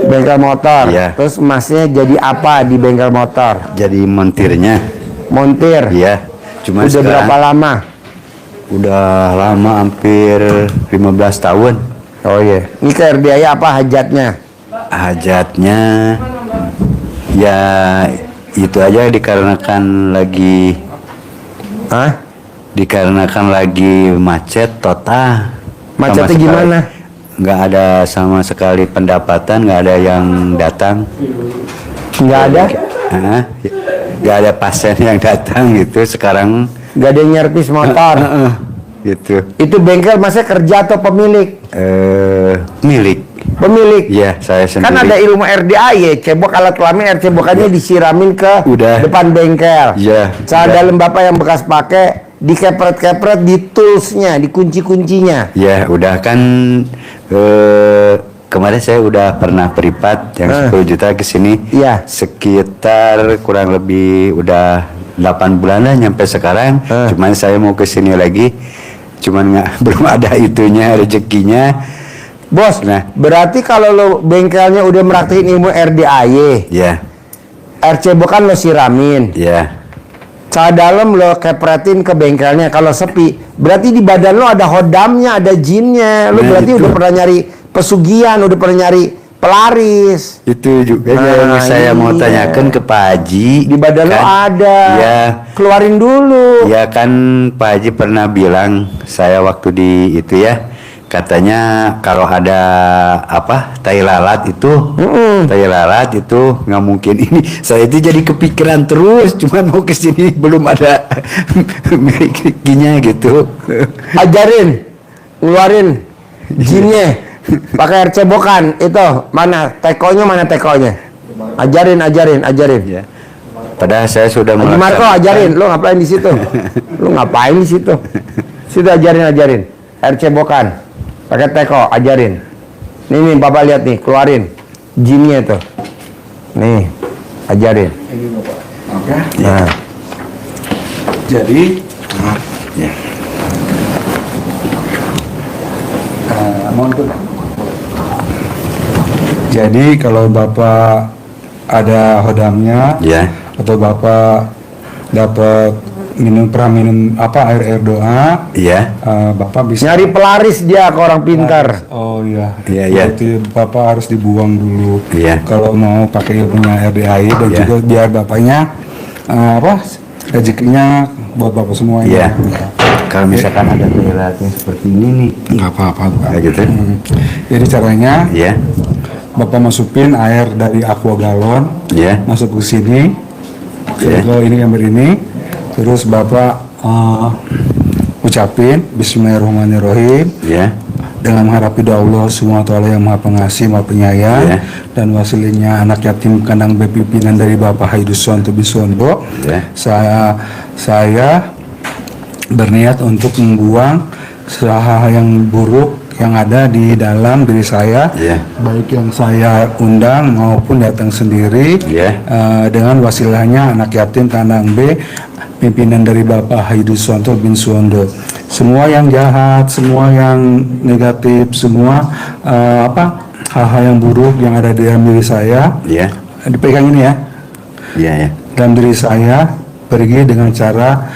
Bengkel motor. Iya. Terus masnya jadi apa di bengkel motor? Jadi montirnya. Montir. Iya. Cuma Udah sekarang berapa lama? udah lama, hampir 15 tahun. Oh iya. Ini ke RDI apa hajatnya? Hajatnya ya itu aja, dikarenakan lagi macet total. Macetnya Sama sekali gimana? nggak ada sama sekali pendapatan, nggak ada yang datang. Nggak ada? Hah? Nggak ada pasien yang datang gitu sekarang. Nggak ada yang nyervis motor? Gitu. Itu bengkel masnya kerja atau pemilik? Milik. Pemilik. Iya, saya sendiri. Kan ada ilmu RDA ya, cebok alat kelamin, air cebokannya disiramin ke Udah. depan bengkel. Iya, Cara udah. dalam bapak yang bekas pakai, dikepret-kepret di toolsnya, di kunci-kuncinya. Ya, udah kan kemarin saya udah pernah privat yang 10 juta ke sini. Iya. Sekitar kurang lebih udah 8 bulanan nyampe sekarang. Cuman saya mau ke sini lagi. Cuman belum ada itunya, rezekinya. Bos, Nah. berarti kalau lo bengkelnya udah meraktiin ilmu RDAY, Ya, air cebokan lo siramin, ya. cara dalam lo kepretin ke bengkelnya. Kalau sepi, berarti di badan lo ada hodamnya, ada jinnya. Lo Nah, berarti itu. udah pernah nyari pesugihan, udah pernah nyari pelaris. Itu juga Nah, yang saya mau iya. tanyakan ke Pak Haji. Di badan lo ada. Ya, Keluarin dulu. ya kan Pak Haji pernah bilang saya waktu di itu ya, katanya kalau ada apa tai lalat itu nggak mungkin ini. Saya itu jadi kepikiran terus, cuma mau ke sini belum ada milikinya gitu. Ajarin, ngeluarin jinnya. Pakai air cebokan itu mana tekonya? Ajarin. Ya. Padahal saya sudah Haji Marco melaksanakan- ajarin, lo ngapain di situ? Lo ngapain di situ? Situ ajarin. Air cebokan. Pakai teko, ajarin. Nih, Bapak lihat nih, keluarin jinnya tuh. Nih, ajarin. Oke. Nah, Jadi Ya. mohon tuh. Jadi kalau Bapak ada hodamnya Ya. atau Bapak dapat pernah minum air doa, Iya. Bapak bisa. nyari pelaris dia ke orang pintar. Oh iya. Iya, iya. Berarti Bapak harus dibuang dulu. Iya. Kalau mau pakai ilmunya RDAI dan Iya. juga biar bapaknya rezekinya buat Bapak semua. Iya. Kalau misalkan ada pelatih seperti ini nih, Nggak apa-apa. Pak. kayak gitu. Jadi caranya Iya. Bapak masukin air dari aqua galon, Iya. masuk ke sini, Iya. ke ini kamar ini, terus Bapak ucapin Bismillahirrahmanirrahim Iya. dengan mengharap ridha Allah SWT yang Maha Pengasih, Maha Penyayang, Iya. dan wasilinnya anak yatim kandang pimpinan dari Bapak Haidus Suwanto Bisondo. Iya. Saya berniat untuk membuang hal-hal yang buruk yang ada di dalam diri saya, Iya. baik yang saya undang maupun datang sendiri, Iya. dengan wasilahnya anak yatim kandang B pimpinan dari Bapak Haidus Suwanto bin Suwondo. Semua yang jahat, semua yang negatif, semua hal-hal yang buruk yang ada di dalam diri saya, Iya. dipegang ini ya, Iya, ya. dalam diri saya pergi dengan cara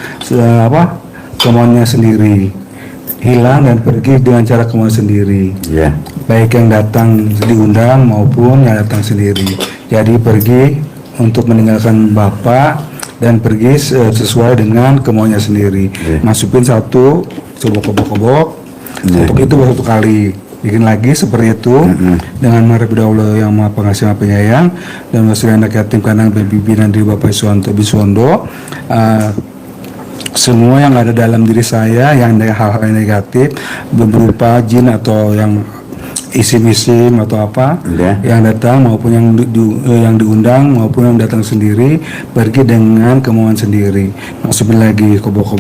kemauannya sendiri, hilang dan pergi dengan cara kemauan sendiri, Iya. baik yang datang diundang maupun yang datang sendiri. Jadi pergi untuk meninggalkan Bapak dan pergi sesuai dengan kemauannya sendiri. Iya. Masukin satu kobok. Iya. Untuk itu baru 1 kali. Bikin lagi seperti itu dengan mengharap ridha Allah yang Maha Pengasih Maha Penyayang dan wasilah anak yatim kandang pimpinan dari Bapak Suwanto Bisondo. Semua yang ada dalam diri saya yang ada hal-hal yang negatif berupa jin atau yang isim-isim atau apa Iya. yang datang maupun yang diundang maupun yang datang sendiri pergi dengan kemauan sendiri. Masukin lagi kobok.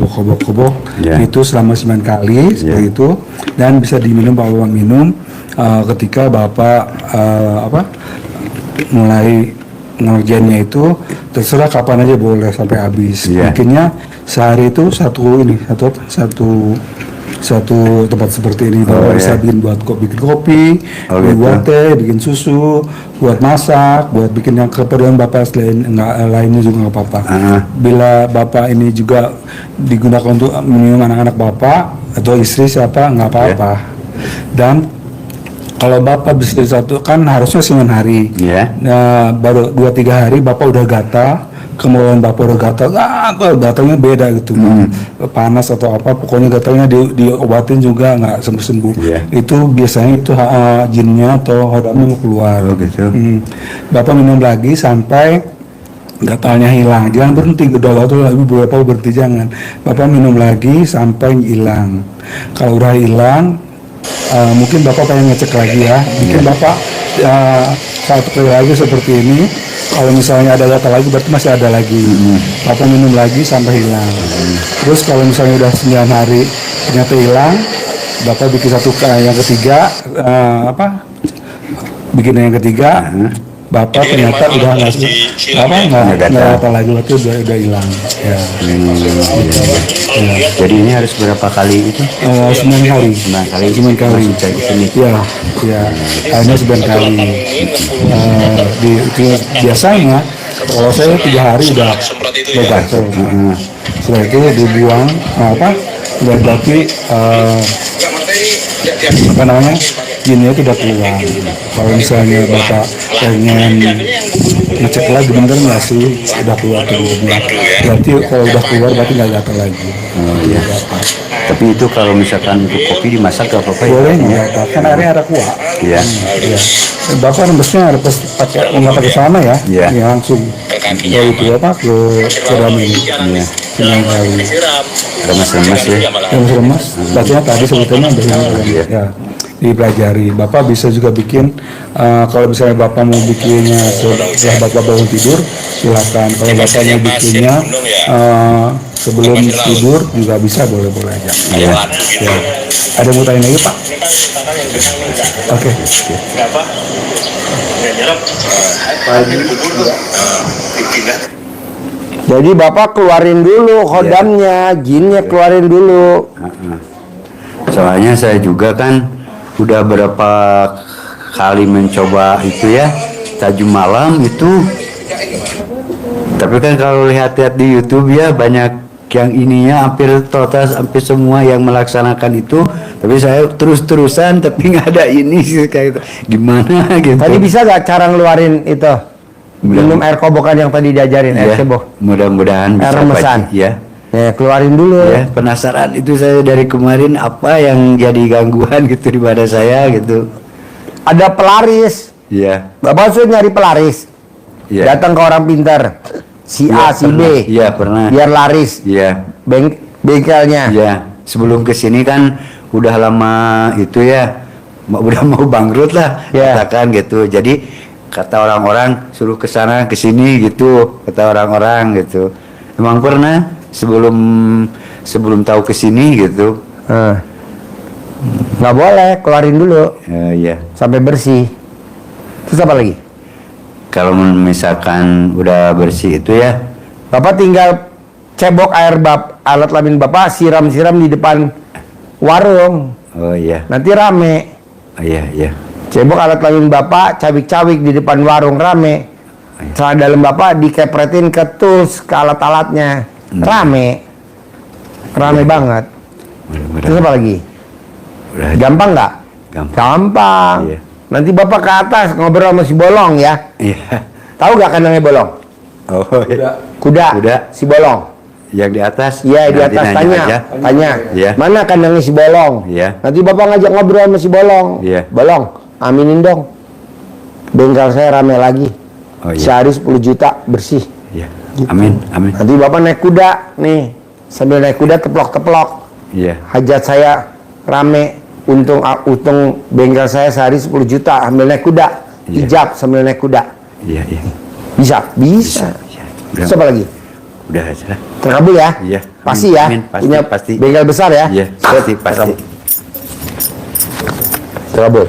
Iya. Itu selama 9 kali seperti itu dan bisa diminum Bapak minum ketika Bapak mulai ngerjainnya itu terserah kapan aja boleh sampai habis. Iya. Bikinnya sehari itu satu tempat seperti ini. Bapak bisa bikin bikin kopi, Oh, gitu. buat teh, bikin susu, buat masak, buat bikin yang keperluan Bapak lainnya juga nggak apa-apa. Bila Bapak ini juga digunakan untuk minum anak-anak Bapak atau istri siapa nggak apa-apa. Dan kalau Bapak bisa satu kan harusnya 9 hari. Iya. Nah, baru 2-3 hari Bapak udah gatal, kemudian Bapak udah gatal, gatalnya beda gitu, panas atau apa, pokoknya gatalnya diobatin juga nggak sembuh-sembuh. Iya. Itu biasanya itu jinnya atau hodamnya mau keluar. Oh, gitu. Bapak minum lagi sampai gatalnya hilang. Jangan berhenti, udah waktu lagi Bapak berhenti, jangan. Bapak minum lagi sampai hilang. Kalau udah hilang, mungkin Bapak pengen ngecek lagi ya. Mungkin Bapak satu kali lagi seperti ini. Kalau misalnya ada gatal lagi berarti masih ada lagi. Bapak minum lagi sampai hilang. Terus kalau misalnya udah 9 hari ternyata hilang, Bapak bikin yang ketiga, bikin yang ketiga. Bapak ternyata udah nggak gatal lagi, berarti udah hilang. Ya. Jadi ini harus berapa kali itu? 9 kali. 9 kali. 9 kali. Masih cek sini. Ya, akhirnya 9 kali. Biasanya kalau saya 3 hari udah gatal. Setelah itu dibuang, berarti jinnya itu udah keluar. Kalau misalnya Bapak pengen ngecek lagi bener nggak sih udah keluar tubuhnya, berarti kalau udah keluar berarti nggak gatal lagi. Oh, iya. Tapi itu kalau misalkan untuk kopi dimasak gak apa-apa ya? Boleh nggak gatal, kan airnya ada kuah. Iya. Iya. Bapak nembusnya harus nggak pakai sana ya, Iya. ya langsung ke itu ke dalam ini. Iya. 9 kali. Remas-remas ya. Remas, bacanya tadi sebetulnya Iya. ya dipelajari. Bapak bisa juga bikin kalau misalnya Bapak mau bikinnya setelah Bapak bangun tidur silakan. Kalau Bapak mau bikinnya sebelum tidur juga bisa, boleh-boleh aja. Iya. Ya. Ada yang mau tanya lagi Pak? Oke. Jadi Bapak keluarin dulu hodamnya, jinnya keluarin dulu. Soalnya saya juga kan udah berapa kali mencoba itu ya, tajam malam itu. Tapi kan kalau lihat-lihat di YouTube ya banyak yang ininya hampir total, hampir semua yang melaksanakan itu. Tapi saya terus-terusan tapi nggak ada ini sih, kayak itu. Gimana gitu. Tadi bisa gak cara ngeluarin itu? Minum air kobokan yang tadi diajarin, air Ya, cebok. mudah-mudahan Air bisa remesan. Pak. Ya. Ya, keluarin dulu. Ya, penasaran itu saya dari kemarin apa yang jadi gangguan gitu di badan saya gitu. Ada pelaris. Iya. Bapak sudah nyari pelaris. Iya. Datang ke orang pintar. Si A, si pernah. B. Iya, pernah. Biar laris. Iya. Bengkelnya. Iya. Sebelum kesini kan udah lama itu ya, udah mau bangkrut lah, Iya. katakan gitu. Jadi kata orang-orang suruh ke sana ke sini gitu, kata orang-orang gitu. Emang pernah sebelum tahu ke sini gitu. Nggak boleh, keluarin dulu Iya. sampai bersih. Terus apa lagi? Kalau misalkan udah bersih itu ya, Bapak tinggal cebok alat kelamin Bapak, siram-siram di depan warung. oh iya, Nanti rame. oh, iya, iya. Cebok alat kelamin Bapak, cabik-cabik di depan warung rame. Celana dalam Bapak dikepretin ke tools, ke alat-alatnya. Rame. Rame banget. Mudah-mudahan. Terus apa lagi? Udah Gampang nggak? Gampang. Iya. Nanti Bapak ke atas ngobrol sama si Bolong ya. Iya. Tahu gak kandangnya Bolong? Oh iya. Kuda. Kuda. Si Bolong. Yang di atas? Iya, di Nanti atas nanya tanya. aja. Tanya. Iya. Mana kandangnya si Bolong? Iya. Nanti Bapak ngajak ngobrol sama si Bolong. Iya. Bolong, aminin dong. Bengkel saya rame lagi. Oh iya. Sehari 10 juta bersih. Iya. Amin, amin. Nanti Bapak naik kuda nih. Sambil naik kuda teplok-teplok. Iya. Hajat saya rame. Untung bengkel saya sehari 10 juta ambil naik kuda. Iya. Hijab sambil naik kuda. Iya, iya. Bisa? Bisa. Iya. Terus apa lagi? Udah aja lah. Terkabul ya? Iya. Pasti ya? Amin, pasti, Punya pasti. bengkel besar ya? Iya, pasti, pasti. Terkabul.